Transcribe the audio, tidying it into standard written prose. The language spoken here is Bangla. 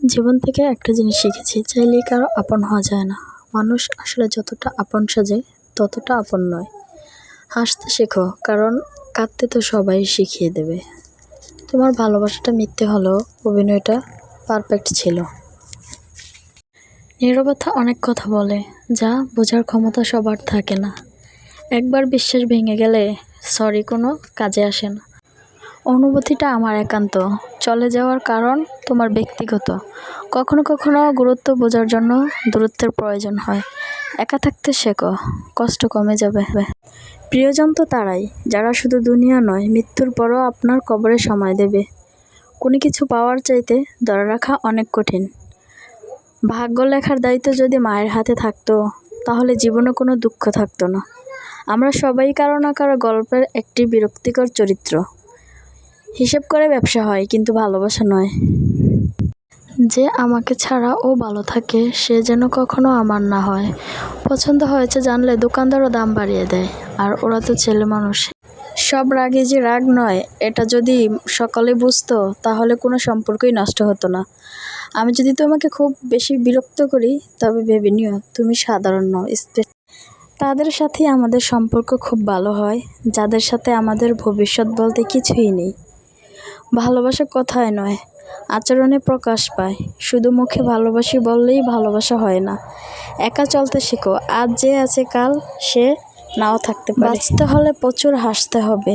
জীবন থেকে একটা জিনিস শিখেছি, চাইলেই কারো আপন হওয়া যায় না। মানুষ আসলে যতটা আপন সাজে ততটা আপন নয়। হাসতে শেখো, কারণ কাঁদতে তো সবাই শিখিয়ে দেবে। তোমার ভালোবাসাটা মিথ্যে হলেও অভিনয়টা পারফেক্ট ছিল। নীরবতা অনেক কথা বলে, যা বোঝার ক্ষমতা সবার থাকে না। একবার বিশ্বাস ভেঙে গেলে সরি কোনো কাজে আসে না। অনুভূতিটা আমার একান্ত, চলে যাওয়ার কারণ তোমার ব্যক্তিগত। কখনো কখনো গুরুত্ব বোঝার জন্য দূরত্বের প্রয়োজন হয়। একা থাকতে শেখো, কষ্ট কমে যাবে। প্রিয়জন তো তারাই, যারা শুধু দুনিয়া নয়, মৃত্যুর পরও আপনার কবরে সময় দেবে। কোনো কিছু পাওয়ার চাইতে ধরে রাখা অনেক কঠিন। ভাগ্য লেখার দায়িত্ব যদি মায়ের হাতে থাকতো, তাহলে জীবনে কোনো দুঃখ থাকতো না। আমরা সবাই কারো না কারো গল্পের একটি বিরক্তিকর চরিত্র। হিসেব করে ব্যবসা হয়, কিন্তু ভালোবাসা নয়। যে আমাকে ছাড়া ও ভালো থাকে, সে যেন কখনো আমার না হয়। পছন্দ হয়েছে জানলে দোকানদারও দাম বাড়িয়ে দেয়, আর ওরা তো ছেলে মানুষ। সব রাগই যে রাগ নয়, এটা যদি সকলে বুঝতো, তাহলে কোনো সম্পর্কই নষ্ট হতো না। আমি যদি তোমাকে খুব বেশি বিরক্ত করি, তবে ভেবে নিও তুমি সাধারণ নও, তাদের সাথে আমাদের সম্পর্ক খুব ভালো হয়, যাদের সাথে আমাদের ভবিষ্যৎ বলতে কিছুই নেই। ভালোবাসা কথায় নয়, আচরণে প্রকাশ পায়। শুধু মুখে ভালোবাসি বললেই ভালোবাসা হয় না। একা চলতে শেখো, আজ যে আছে কাল সে নাও থাকতে পারে। বাঁচতে হলে প্রচুর হাসতে হবে।